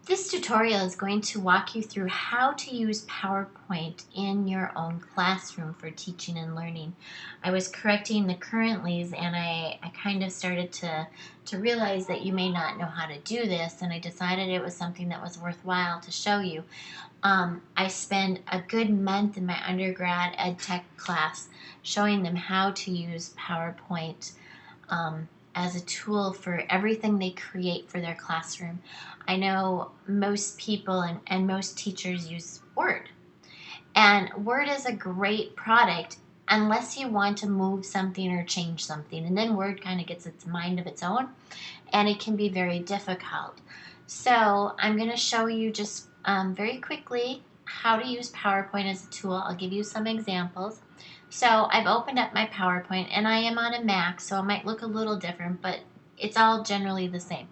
This tutorial is going to walk you through how to use PowerPoint in your own classroom for teaching and learning. I was correcting the currently's and I kind of started to realize that you may not know how to do this, and I decided it was something that was worthwhile to show you. I spent a good month in my undergrad ed tech class showing them how to use PowerPoint as a tool for everything they create for their classroom. I know most people and most teachers use Word. And Word is a great product unless you want to move something or change something. And then Word kind of gets its mind of its own, and it can be very difficult. So I'm going to show you just very quickly how to use PowerPoint as a tool. I'll give you some examples. So I've opened up my PowerPoint, and I am on a Mac, so it might look a little different, but it's all generally the same.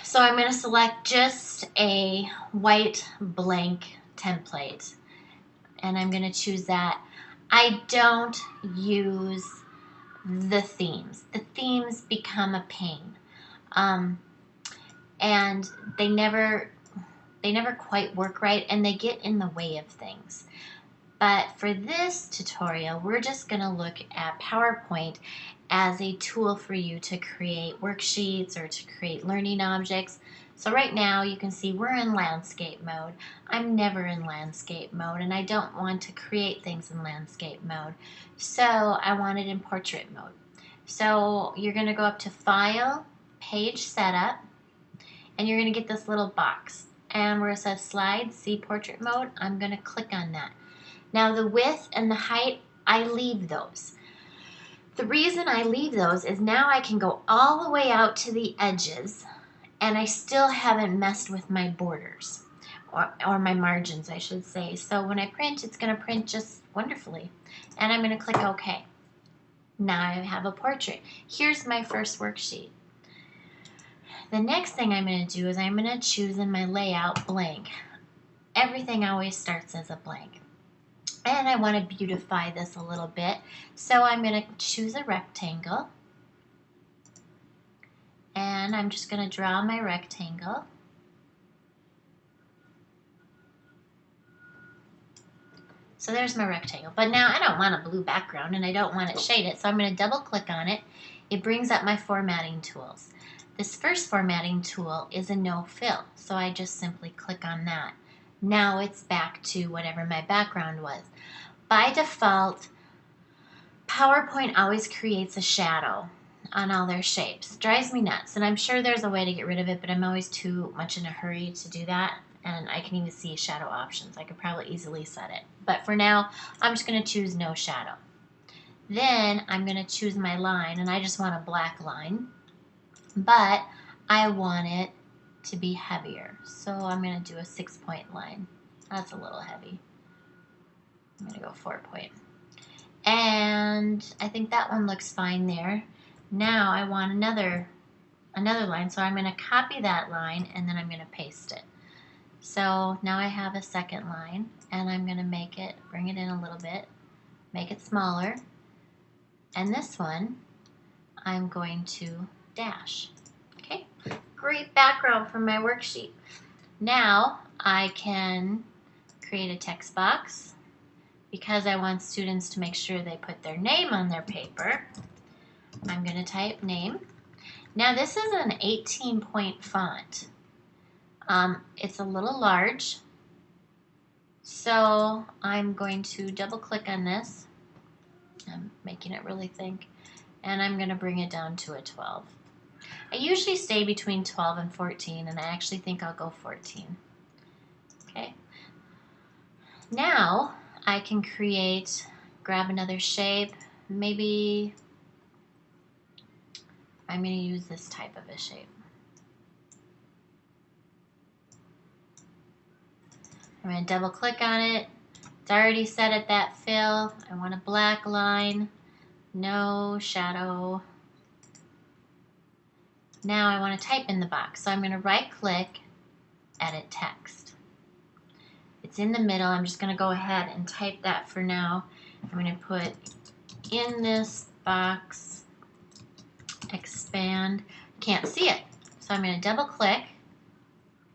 So I'm going to select just a white blank template, and I'm going to choose that. I don't use the themes. The themes become a pain, and they never quite work right, and they get in the way of things. But for this tutorial, we're just going to look at PowerPoint as a tool for you to create worksheets or to create learning objects. So right now you can see we're in landscape mode. I'm never in landscape mode, and I don't want to create things in landscape mode. So I want it in portrait mode. So you're going to go up to File, Page Setup, and you're going to get this little box. And where it says Slide, See Portrait Mode, I'm going to click on that. Now the width and the height, I leave those. The reason I leave those is now I can go all the way out to the edges, and I still haven't messed with my borders, or my margins, I should say. So when I print, it's going to print just wonderfully. And I'm going to click OK. Now I have a portrait. Here's my first worksheet. The next thing I'm going to do is I'm going to choose in my layout blank. Everything always starts as a blank. And I want to beautify this a little bit. So I'm going to choose a rectangle. And I'm just going to draw my rectangle. So there's my rectangle. But now I don't want a blue background, and I don't want it shaded. So I'm going to double click on it. It brings up my formatting tools. This first formatting tool is a no fill. So I just simply click on that. Now it's back to whatever my background was. By default, PowerPoint always creates a shadow on all their shapes. It drives me nuts, and I'm sure there's a way to get rid of it, but I'm always too much in a hurry to do that, and I can even see shadow options. I could probably easily set it. But for now, I'm just going to choose no shadow. Then I'm going to choose my line, and I just want a black line, but I want it to be heavier. So I'm going to do a 6-point line. That's a little heavy. I'm going to go 4-point. And I think that one looks fine there. Now I want another line, so I'm going to copy that line and then I'm going to paste it. So now I have a second line, and I'm going to bring it in a little bit, make it smaller. And this one I'm going to dash. Okay, great background for my worksheet. Now I can create a text box because I want students to make sure they put their name on their paper. I'm going to type name. Now this is an 18-point font. It's a little large, so I'm going to double click on this. I'm making it really thick, and I'm going to bring it down to a 12. I usually stay between 12 and 14, and I actually think I'll go 14. Okay. Now I can grab another shape. Maybe I'm going to use this type of a shape. I'm going to double click on it. It's already set at that fill. I want a black line, no shadow. Now I want to type in the box. So I'm going to right click, edit text. It's in the middle. I'm just going to go ahead and type that for now. I'm going to put in this box, expand. Can't see it. So I'm going to double click,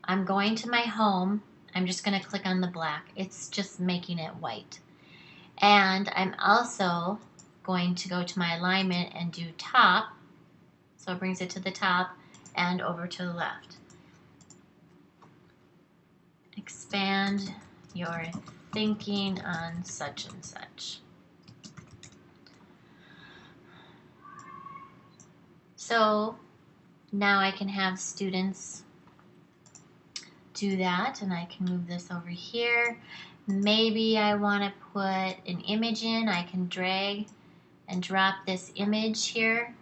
I'm going to my home. I'm just going to click on the black. It's just making it white. And I'm also going to go to my alignment and do top. So it brings it to the top and over to the left. Expand your thinking on such and such. So now I can have students do that, and I can move this over here. Maybe I want to put an image in. I can drag and drop this image here.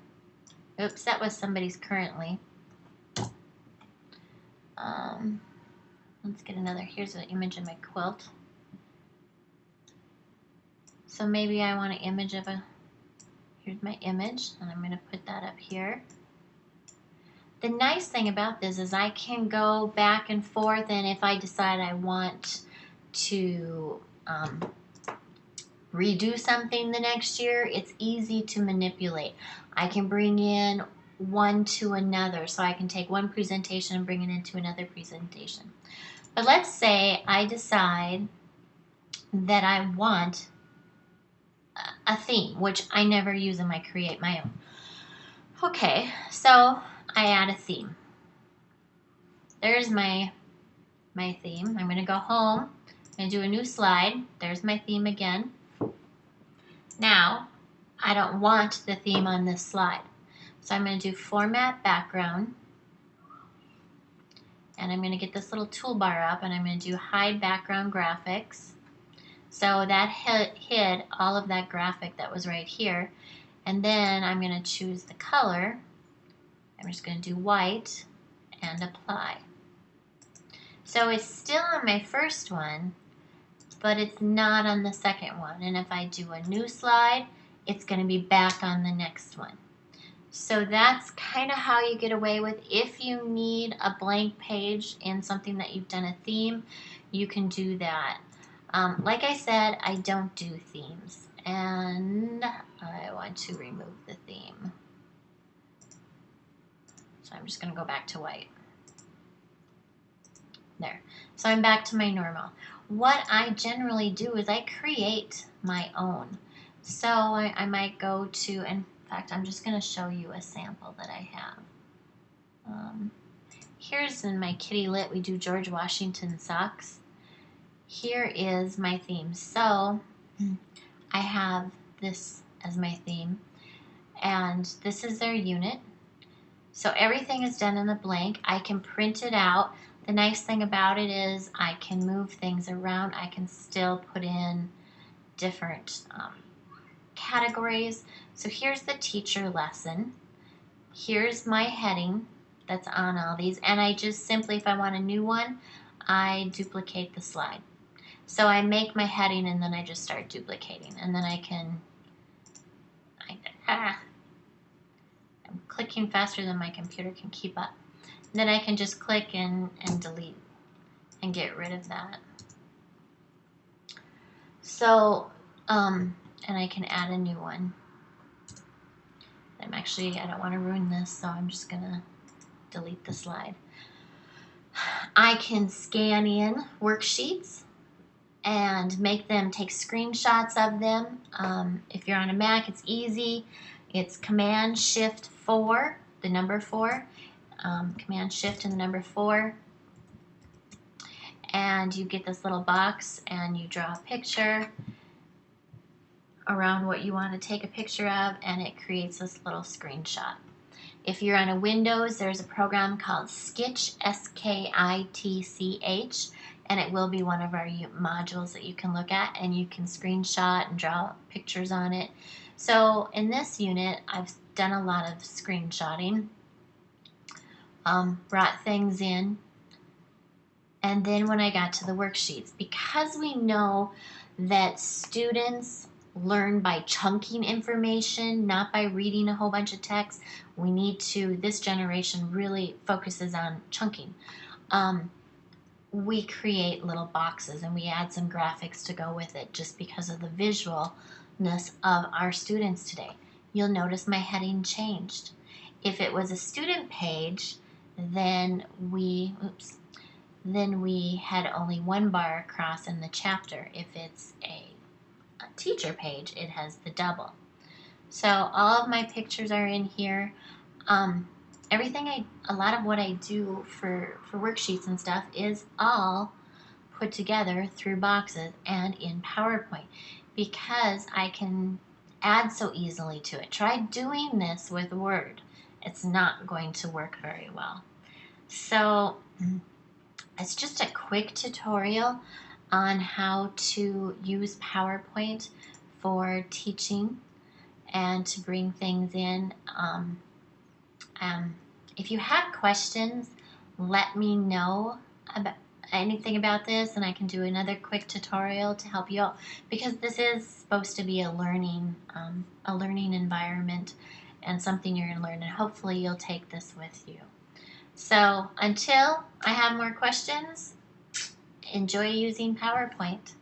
Oops, that was somebody's currently. Let's get another. Here's an image of my quilt. So maybe I want an image of a, here's my image, and I'm going to put that up here. The nice thing about this is I can go back and forth, and if I decide I want to redo something the next year, it's easy to manipulate. I can bring in one to another, so I can take one presentation and bring it into another presentation. But let's say I decide that I want a theme, which I never use in my Create My Own. Okay, so I add a theme. There's my theme. I'm going to go home and do a new slide. There's my theme again. Now, I don't want the theme on this slide. So I'm going to do Format Background. And I'm going to get this little toolbar up, and I'm going to do Hide Background Graphics. So that hid all of that graphic that was right here. And then I'm going to choose the color. I'm just going to do white and apply. So it's still on my first one, but it's not on the second one. And if I do a new slide, it's going to be back on the next one. So that's kind of how you get away with, if you need a blank page in something that you've done a theme, you can do that. Like I said, I don't do themes, and I want to remove the theme. So I'm just going to go back to white. There. So I'm back to my normal. What I generally do is I create my own. So I might go to, in fact, I'm just going to show you a sample that I have. Here's in my Kitty Lit, we do George Washington socks. Here is my theme. So I have this as my theme, and this is their unit. So everything is done in the blank. I can print it out. The nice thing about it is I can move things around. I can still put in different categories. So here's the teacher lesson. Here's my heading that's on all these. And I just simply, if I want a new one, I duplicate the slide. So I make my heading, and then I just start duplicating. And then I can, I'm clicking faster than my computer can keep up. And then I can just click and delete and get rid of that. So, and I can add a new one. I don't want to ruin this, so I'm just going to delete the slide. I can scan in worksheets and make them, take screenshots of them. If you're on a Mac, it's easy. It's Command-Shift-4, the number 4. Command-Shift and the number 4. And you get this little box, and you draw a picture around what you want to take a picture of, and it creates this little screenshot. If you're on a Windows, there's a program called Skitch, S-K-I-T-C-H, and it will be one of our modules that you can look at, and you can screenshot and draw pictures on it. So in this unit, I've done a lot of screenshotting, brought things in, and then when I got to the worksheets, because we know that students learn by chunking information, not by reading a whole bunch of text, we need to, this generation really focuses on chunking. We create little boxes, and we add some graphics to go with it just because of the visualness of our students today. You'll notice my heading changed. If it was a student page, then then we had only one bar across in the chapter. If it's a teacher page, it has the double. So all of my pictures are in here. A lot of what I do for worksheets and stuff is all put together through boxes and in PowerPoint because I can add so easily to it. Try doing this with Word. It's not going to work very well. So it's just a quick tutorial on how to use PowerPoint for teaching and to bring things in. If you have questions, let me know about anything about this, and I can do another quick tutorial to help you out, because this is supposed to be a learning environment and something you're going to learn, and hopefully you'll take this with you. So until I have more questions, enjoy using PowerPoint.